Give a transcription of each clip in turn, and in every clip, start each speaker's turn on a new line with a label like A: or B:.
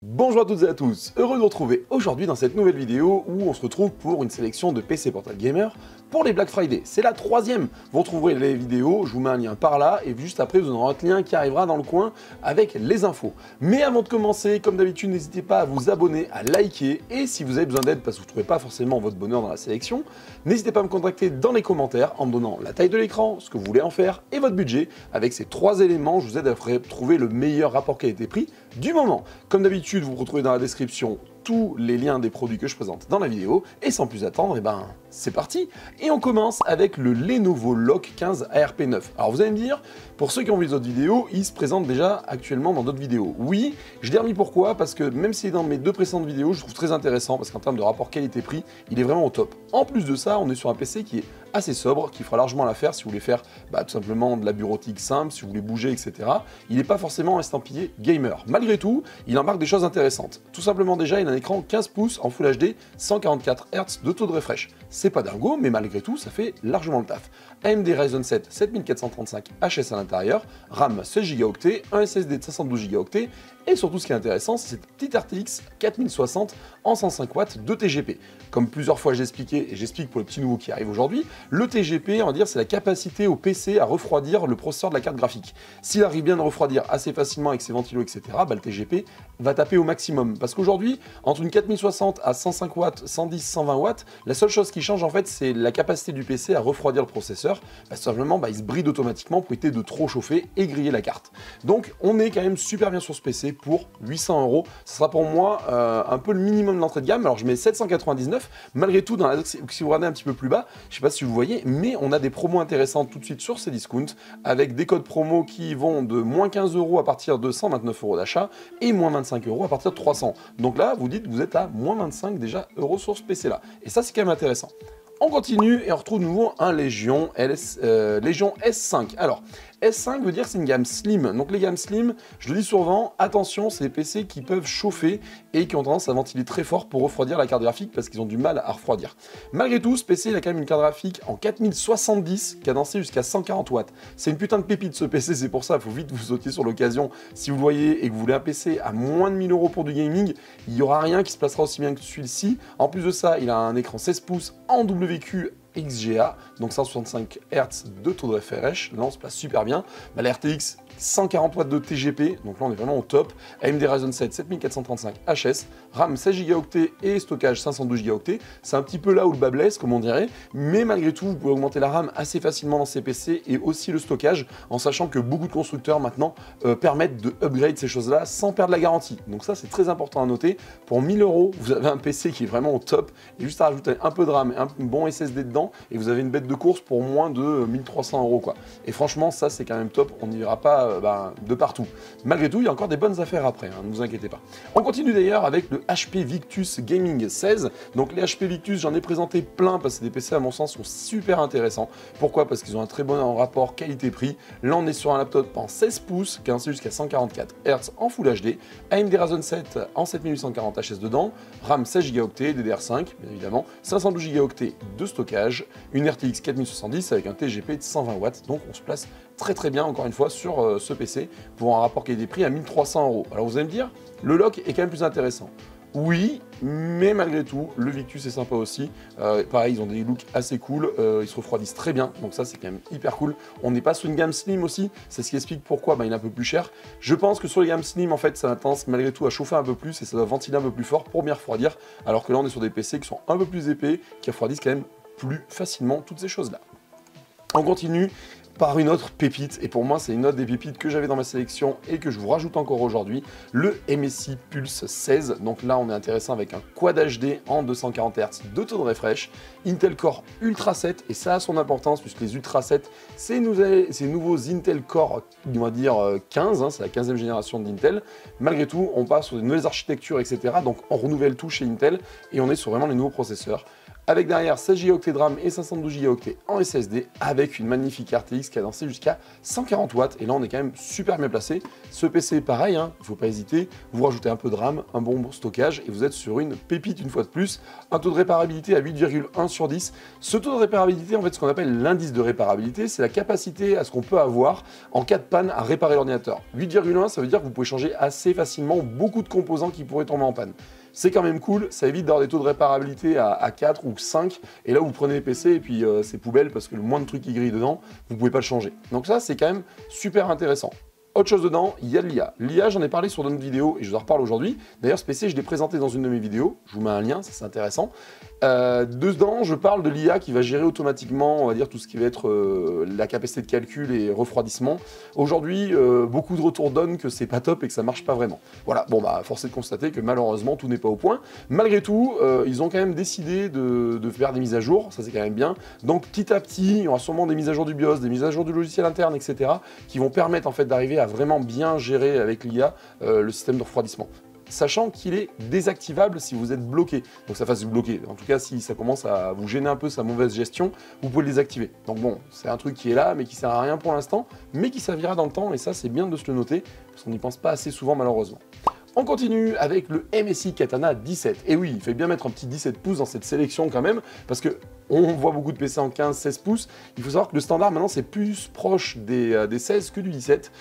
A: Bonjour à toutes et à tous, heureux de vous retrouver aujourd'hui dans cette nouvelle vidéo où on se retrouve pour une sélection de PC Portable Gamer pour les Black Friday. C'est la troisième, vous retrouverez les vidéos, je vous mets un lien par là et juste après vous aurez un lien qui arrivera dans le coin avec les infos. Mais avant de commencer, comme d'habitude, n'hésitez pas à vous abonner, à liker et si vous avez besoin d'aide parce que vous ne trouvez pas forcément votre bonheur dans la sélection, n'hésitez pas à me contacter dans les commentaires en me donnant la taille de l'écran, ce que vous voulez en faire et votre budget. Avec ces trois éléments, je vous aide à trouver le meilleur rapport qualité-prix du moment. Comme d'habitude, vous retrouvez dans la description tous les liens des produits que je présente dans la vidéo, et sans plus attendre, c'est parti. Et on commence avec le Lenovo Lock 15 ARP9. Alors vous allez me dire, pour ceux qui ont vu les autres vidéos, il se présente déjà actuellement dans d'autres vidéos. Oui, je l'ai remis pourquoi? Parce que même si dans mes deux précédentes vidéos, je trouve très intéressant, parce qu'en termes de rapport qualité-prix, il est vraiment au top. En plus de ça, on est sur un PC qui est assez sobre, qui fera largement l'affaire si vous voulez faire tout simplement de la bureautique simple, si vous voulez bouger, etc. Il n'est pas forcément estampillé gamer. Malgré tout, il embarque des choses intéressantes. Tout simplement déjà, il a un écran 15 pouces en Full HD, 144 Hz de taux de refresh. C'est pas dingo, mais malgré tout, ça fait largement le taf. AMD Ryzen 7 7435 HS à l'intérieur, RAM 16 Go, un SSD de 512 Go, et surtout ce qui est intéressant, c'est cette petite RTX 4060 en 105 watts de TGP. Comme plusieurs fois j'ai expliqué, et j'explique pour les petits nouveaux qui arrivent aujourd'hui, le TGP, on va dire, c'est la capacité au PC à refroidir le processeur de la carte graphique. S'il arrive bien de refroidir assez facilement avec ses ventilos, etc., le TGP va taper au maximum. Parce qu'aujourd'hui, entre une 4060 à 105 watts, 110, 120 watts, la seule chose qui change en fait, c'est la capacité du PC à refroidir le processeur. Simplement, il se bride automatiquement pour éviter de trop chauffer et griller la carte. Donc, on est quand même super bien sur ce PC pour 800 €. Ce sera pour moi un peu le minimum de l'entrée de gamme. Alors, je mets 799. Malgré tout, si vous regardez un petit peu plus bas, je sais pas si vous voyez, mais on a des promos intéressantes tout de suite sur ces discounts avec des codes promo qui vont de moins 15 € à partir de 129 € d'achat et moins 25 € à partir de 300. Donc là, vous dites que vous êtes à moins 25 déjà euros sur ce PC là. Et ça, c'est quand même intéressant. On continue et on retrouve de nouveau un Légion S5. Alors, S5 veut dire que c'est une gamme slim. Donc les gammes slim, je le dis souvent, attention, c'est des PC qui peuvent chauffer et qui ont tendance à ventiler très fort pour refroidir la carte graphique parce qu'ils ont du mal à refroidir. Malgré tout, ce PC, il a quand même une carte graphique en 4070 cadencée jusqu'à 140 watts. C'est une putain de pépite ce PC, c'est pour ça, il faut vite vous sautiez sur l'occasion. Si vous le voyez et que vous voulez un PC à moins de 1000 € pour du gaming, il n'y aura rien qui se placera aussi bien que celui-ci. En plus de ça, il a un écran 16 pouces en WQ XGA, donc 165 Hz de taux de refresh, là on se place super bien. La RTX 140 watts de TGP, donc là on est vraiment au top. AMD Ryzen 7 7435 HS, RAM 16 Go et stockage 512 Go. C'est un petit peu là où le bas blesse, comme on dirait, mais malgré tout, vous pouvez augmenter la RAM assez facilement dans ces PC et aussi le stockage, en sachant que beaucoup de constructeurs maintenant permettent de upgrade ces choses-là sans perdre la garantie. Donc ça c'est très important à noter. Pour 1000 €, vous avez un PC qui est vraiment au top, et juste à rajouter un peu de RAM et un bon SSD dedans, et vous avez une bête de course pour moins de 1300 € quoi. Et franchement, ça c'est quand même top, on n'y verra pas de partout. Malgré tout, il y a encore des bonnes affaires après, ne vous inquiétez pas. On continue d'ailleurs avec le HP Victus Gaming 16. Donc les HP Victus, j'en ai présenté plein parce que des PC à mon sens sont super intéressants. Pourquoi? Parce qu'ils ont un très bon rapport qualité-prix. Là, on est sur un laptop en 16 pouces, qui est jusqu'à 144 Hz en Full HD, AMD Ryzen 7 en 7840 HS dedans, RAM 16 Go, DDR5 bien évidemment, 512 Go de stockage, une RTX 4070 avec un TGP de 120 watts, donc on se place très bien encore une fois sur ce PC pour un rapport qualité-prix à 1300 €. Alors vous allez me dire, le lock est quand même plus intéressant. Oui, mais malgré tout, le Victus est sympa aussi. Pareil, ils ont des looks assez cool, ils se refroidissent très bien, donc ça c'est quand même hyper cool. On n'est pas sur une gamme slim aussi, c'est ce qui explique pourquoi il est un peu plus cher. Je pense que sur les gammes slim, en fait, ça a tendance malgré tout à chauffer un peu plus et ça doit ventiler un peu plus fort pour bien refroidir, alors que là on est sur des PC qui sont un peu plus épais, qui refroidissent quand même plus facilement toutes ces choses-là. On continue par une autre pépite, et pour moi c'est une autre des pépites que j'avais dans ma sélection et que je vous rajoute encore aujourd'hui, le MSI Pulse 16. Donc là on est intéressant avec un Quad HD en 240 Hz de taux de refresh, Intel Core Ultra 7, et ça a son importance puisque les Ultra 7, c'est ces nouveaux Intel Core, on va dire 15, c'est la 15e génération d'Intel. Malgré tout, on passe sur de nouvelles architectures, etc. Donc on renouvelle tout chez Intel et on est sur vraiment les nouveaux processeurs. avec derrière 16 Go de RAM et 512 Go en SSD, avec une magnifique RTX cadencée jusqu'à 140 watts, et là on est quand même super bien placé. Ce PC pareil, hein, il ne faut pas hésiter, vous rajoutez un peu de RAM, un bon stockage, et vous êtes sur une pépite une fois de plus, un taux de réparabilité à 8,1 sur 10. Ce taux de réparabilité, en fait, ce qu'on appelle l'indice de réparabilité, c'est la capacité à ce qu'on peut avoir en cas de panne à réparer l'ordinateur. 8,1, ça veut dire que vous pouvez changer assez facilement beaucoup de composants qui pourraient tomber en panne. C'est quand même cool, ça évite d'avoir des taux de réparabilité à 4 ou 5, et là vous prenez les PC et puis c'est poubelle parce que le moins de trucs qui grillent dedans, vous pouvez pas le changer. Donc ça c'est quand même super intéressant. Autre chose dedans, il y a de l'IA. L'IA, j'en ai parlé sur d'autres vidéos et je vous en reparle aujourd'hui. D'ailleurs, ce PC, je l'ai présenté dans une de mes vidéos. Je vous mets un lien, ça c'est intéressant. Dedans, je parle de l'IA qui va gérer automatiquement, on va dire, tout ce qui va être la capacité de calcul et refroidissement. Aujourd'hui, beaucoup de retours donnent que c'est pas top et que ça marche pas vraiment. Voilà, bon bah, force est de constater que malheureusement, tout n'est pas au point. Malgré tout, ils ont quand même décidé de faire des mises à jour, ça c'est quand même bien. Donc petit à petit, il y aura sûrement des mises à jour du BIOS, des mises à jour du logiciel interne, etc. qui vont permettre en fait d'arriver à vraiment bien gérer avec l'IA le système de refroidissement. Sachant qu'il est désactivable si vous êtes bloqué. Donc ça fasse vous bloquer. En tout cas, si ça commence à vous gêner un peu sa mauvaise gestion, vous pouvez le désactiver. Donc bon, c'est un truc qui est là, mais qui sert à rien pour l'instant, mais qui servira dans le temps, et ça c'est bien de se le noter, parce qu'on n'y pense pas assez souvent malheureusement. On continue avec le MSI Katana 17. Et oui, il fait bien mettre un petit 17 pouces dans cette sélection quand même, parce que on voit beaucoup de PC en 15-16 pouces. Il faut savoir que le standard maintenant c'est plus proche des 16 que du 17.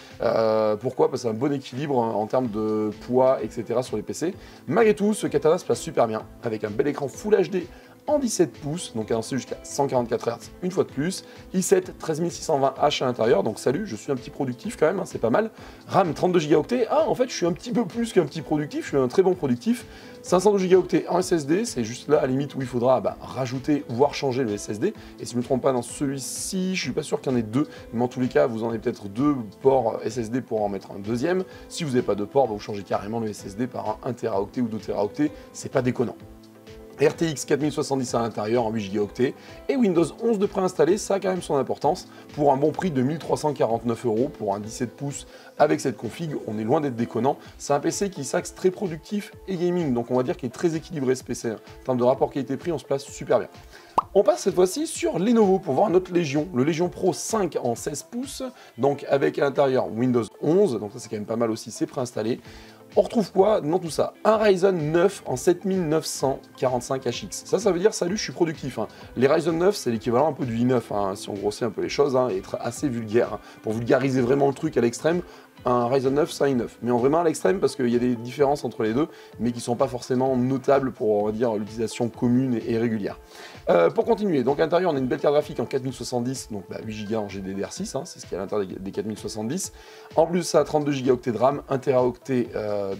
A: Pourquoi? Parce que c'est un bon équilibre en termes de poids, etc. sur les PC. Malgré tout, ce Katana se place super bien, avec un bel écran Full HD en 17 pouces, donc avancé jusqu'à 144 Hz une fois de plus, i7 13620H à l'intérieur, donc salut, je suis un petit productif quand même, hein, c'est pas mal. RAM 32 Go, ah en fait je suis un petit peu plus qu'un petit productif, je suis un très bon productif. 512 Go en SSD, c'est juste là à la limite où il faudra rajouter, voire changer le SSD, et si je ne me trompe pas dans celui-ci, je suis pas sûr qu'il y en ait deux, mais en tous les cas vous en avez peut-être deux ports SSD pour en mettre un deuxième. Si vous n'avez pas de port, vous changez carrément le SSD par un 1 Teraoctet ou 2 Teraoctets, c'est pas déconnant. RTX 4070 à l'intérieur en 8 Go et Windows 11 de préinstallé, ça a quand même son importance pour un bon prix de 1349 € pour un 17 pouces avec cette config, on est loin d'être déconnant. C'est un PC qui s'axe très productif et gaming, donc on va dire qu'il est très équilibré ce PC. En termes de rapport qualité-prix, on se place super bien. On passe cette fois-ci sur Lenovo pour voir notre Légion, le Légion Pro 5 en 16 pouces, donc avec à l'intérieur Windows 11, donc ça c'est quand même pas mal aussi, c'est préinstallé. On retrouve quoi dans tout ça? Un Ryzen 9 en 7945HX. Ça veut dire, salut, je suis productif. Hein. Les Ryzen 9, c'est l'équivalent un peu du i9, hein, si on grossit un peu les choses, hein, et être assez vulgaire. Hein. Pour vulgariser vraiment le truc à l'extrême, un Ryzen 9, c'est un i9. Mais vraiment à l'extrême, parce qu'il y a des différences entre les deux, mais qui ne sont pas forcément notables pour, on va dire, l'utilisation commune et régulière. Pour continuer, donc à l'intérieur, on a une belle carte graphique en 4070, donc 8 Go en GDDR6, hein, c'est ce qu'il y a à l'intérieur des 4070. En plus, ça a 32 Go de RAM, 1 Teraoctet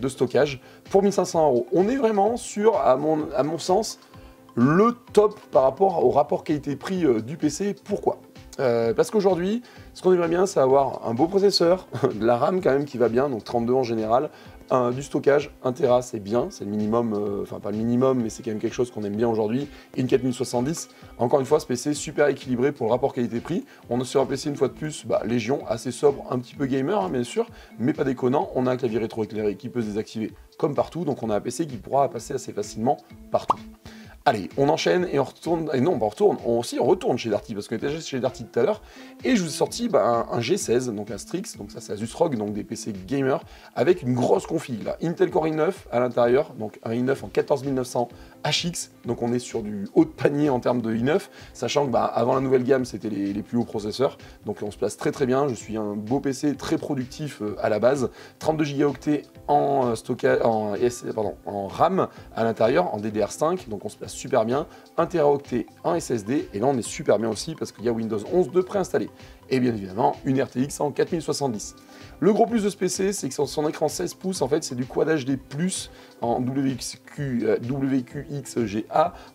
A: de stockage pour 1500 €. On est vraiment sur, à mon sens, le top par rapport au rapport qualité-prix du PC. Pourquoi? Parce qu'aujourd'hui, ce qu'on aimerait bien, c'est avoir un beau processeur, de la RAM quand même qui va bien, donc 32 en général, du stockage, 1 Tera c'est bien, c'est le minimum, enfin pas le minimum, mais c'est quand même quelque chose qu'on aime bien aujourd'hui, et une 4070. Encore une fois, ce PC super équilibré pour le rapport qualité-prix. On est sur un PC une fois de plus, Légion, assez sobre, un petit peu gamer hein, bien sûr, mais pas déconnant. On a un clavier rétroéclairé qui peut se désactiver comme partout, donc on a un PC qui pourra passer assez facilement partout. Allez, on enchaîne et on retourne, et non, on retourne chez Darty, parce qu'on était déjà chez Darty tout à l'heure, et je vous ai sorti un G16, donc un Strix, donc ça c'est Asus ROG, donc des PC gamer, avec une grosse config, là. Intel Core i9 à l'intérieur, donc un i9 en 14900 HX, donc on est sur du haut de panier en termes de i9, sachant que avant la nouvelle gamme, c'était les plus hauts processeurs, donc on se place très très bien, je suis un beau PC très productif à la base, 32 Go en stockage, en RAM à l'intérieur, en DDR5, donc on se place super bien, 1 Teraoctet en SSD, et là on est super bien aussi parce qu'il y a Windows 11 de préinstallé. Et bien évidemment, une RTX en 4070. Le gros plus de ce PC, c'est que son écran 16 pouces, en fait, c'est du Quad HD+, en WQXGA,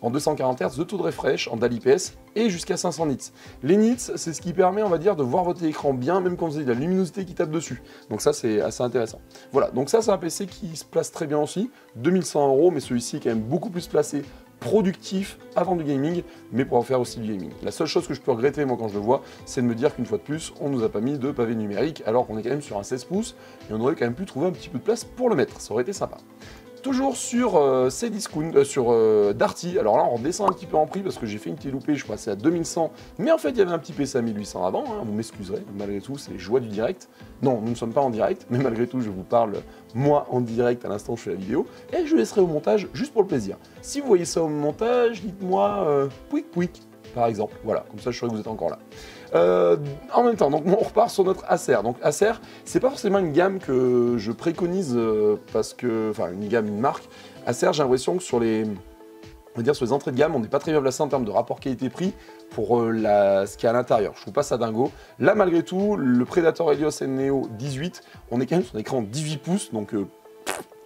A: en 240 Hz de taux de refresh, en DAL IPS, et jusqu'à 500 nits. Les nits, c'est ce qui permet, on va dire, de voir votre écran bien, même quand vous avez de la luminosité qui tape dessus. Donc ça, c'est assez intéressant. Voilà, donc ça, c'est un PC qui se place très bien aussi, 2100 €, mais celui-ci est quand même beaucoup plus placé productif avant du gaming, mais pour en faire aussi du gaming. La seule chose que je peux regretter, moi, quand je le vois, c'est de me dire qu'une fois de plus, on nous a pas mis de pavé numérique, alors qu'on est quand même sur un 16 pouces, et on aurait quand même pu trouver un petit peu de place pour le mettre, ça aurait été sympa. Toujours sur Cdiscount, sur Darty. Alors là, on redescend un petit peu en prix parce que j'ai fait une petite loupée, je passais à 2100. Mais en fait, il y avait un petit PC à 1800 avant, hein, vous m'excuserez. Malgré tout, c'est les joies du direct. Non, nous ne sommes pas en direct, mais malgré tout, je vous parle, moi, en direct à l'instant où je fais la vidéo. Et je laisserai au montage juste pour le plaisir. Si vous voyez ça au montage, dites-moi pouic pouic, par exemple. Voilà, comme ça, je saurai que vous êtes encore là. En même temps, donc on repart sur notre Acer. Donc Acer, c'est pas forcément une gamme que je préconise parce que, enfin une marque. Acer, j'ai l'impression que sur les, on va dire sur les entrées de gamme, on n'est pas très bien placé en termes de rapport qualité-prix pour ce qu'il y a à l'intérieur. Je trouve pas ça dingo. Là, malgré tout, le Predator Helios Neo 18, on est quand même sur un écran 18 pouces, donc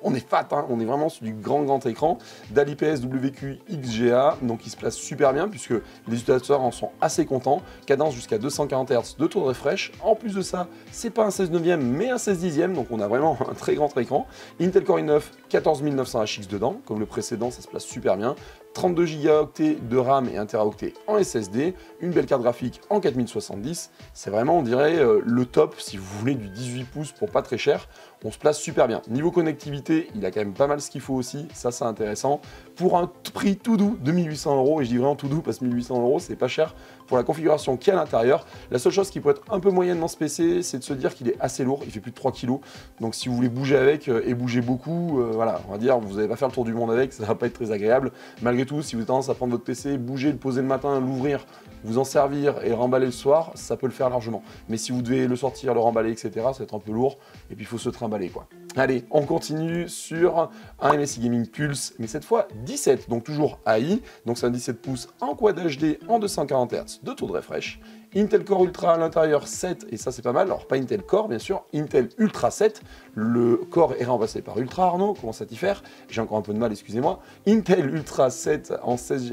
A: on est fat, hein, on est vraiment sur du grand écran d'IPS WQ XGA, donc il se place super bien puisque les utilisateurs en sont assez contents. Cadence jusqu'à 240 Hz de taux de refresh. En plus de ça, c'est pas un 16 neuvième mais un 16 dixième, donc on a vraiment un très grand écran. Intel Core i9, 14900 HX dedans, comme le précédent, ça se place super bien. 32 Go de RAM et 1 Teraoctet en SSD, une belle carte graphique en 4070, c'est vraiment, on dirait, le top si vous voulez du 18 pouces pour pas très cher, on se place super bien. Niveau connectivité, il a quand même pas mal ce qu'il faut aussi, ça c'est intéressant, pour un prix tout doux de 1800 €, et je dis vraiment tout doux parce que 1800 € c'est pas cher pour la configuration qu'il y a à l'intérieur. La seule chose qui peut être un peu moyenne dans ce PC, c'est de se dire qu'il est assez lourd, il fait plus de 3 kg, donc si vous voulez bouger avec et bouger beaucoup, voilà, on va dire, vous n'allez pas faire le tour du monde avec, ça va pas être très agréable. Malgré tout, si vous avez tendance à prendre votre PC, bouger, le poser le matin, l'ouvrir, vous en servir et le remballer le soir, ça peut le faire largement. Mais si vous devez le sortir, le remballer, etc., ça va être un peu lourd, et puis il faut se trimballer, quoi. Allez, on continue sur un MSI Gaming Pulse, mais cette fois 17, donc toujours AI, donc c'est un 17 pouces en Quad HD en 240 Hz de taux de refresh. Intel Core Ultra à l'intérieur 7, et ça c'est pas mal, alors pas Intel Core bien sûr, Intel Ultra 7, le Core est remplacé par Ultra, Arnaud, comment ça t'y faire? J'ai encore un peu de mal, excusez-moi. Intel Ultra 7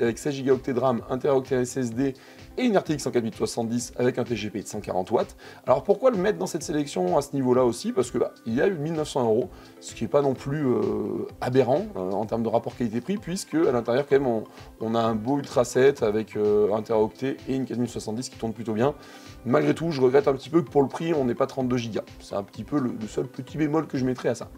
A: avec 16 Go de RAM, 1 Teraoctet SSD et une RTX 4070 avec un TGP de 140 watts. Alors pourquoi le mettre dans cette sélection à ce niveau-là aussi? Parce que il y a eu 1900 €, ce qui n'est pas non plus aberrant en termes de rapport qualité-prix, puisque à l'intérieur quand même on a un beau Ultra 7 avec 1 Teraoctet et une 4070 qui tourne plutôt bien. Malgré tout, je regrette un petit peu que pour le prix, on n'ait pas 32 Go. C'est un petit peu le seul petit bémol que je mettrais à ça.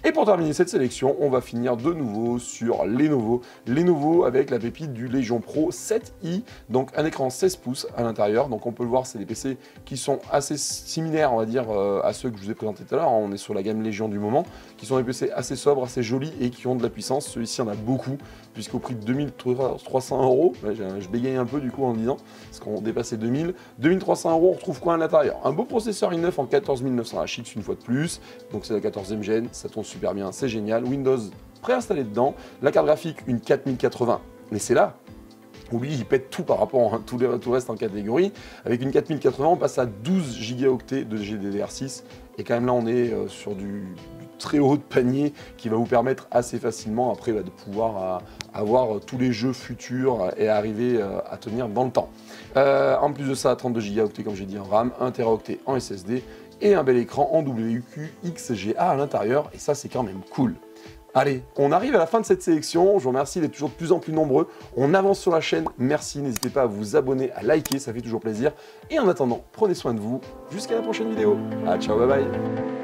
A: Et pour terminer cette sélection, on va finir de nouveau sur Lenovo. Lenovo avec la pépite du Legion Pro 7i, donc un écran 16 pouces à l'intérieur. Donc on peut le voir, c'est des PC qui sont assez similaires, on va dire, à ceux que je vous ai présentés tout à l'heure. On est sur la gamme Légion du moment, qui sont des PC assez sobres, assez jolis et qui ont de la puissance. Celui-ci en a beaucoup, puisqu'au prix de 2300 €, je bégaye un peu du coup en le disant, parce qu'on dépassait 2000. 2300 €, on retrouve quoi à l'intérieur? Un beau processeur i9 en 14900 HX une fois de plus, donc c'est la 14e gêne, ça tourne super bien, c'est génial. Windows préinstallé dedans, la carte graphique une 4080, mais c'est là où lui il pète tout par rapport à tout le reste en catégorie. Avec une 4080, on passe à 12 Go de GDDR6, et quand même là on est sur du très haut de panier qui va vous permettre assez facilement après de pouvoir avoir tous les jeux futurs et arriver à tenir dans le temps. En plus de ça, 32 Go comme j'ai dit en RAM, 1 Teraoctet en SSD et un bel écran en WQ XGA à l'intérieur, et ça c'est quand même cool. Allez, on arrive à la fin de cette sélection, je vous remercie d'être toujours de plus en plus nombreux, on avance sur la chaîne, merci, n'hésitez pas à vous abonner, à liker, ça fait toujours plaisir, et en attendant, prenez soin de vous, jusqu'à la prochaine vidéo, ciao, bye bye.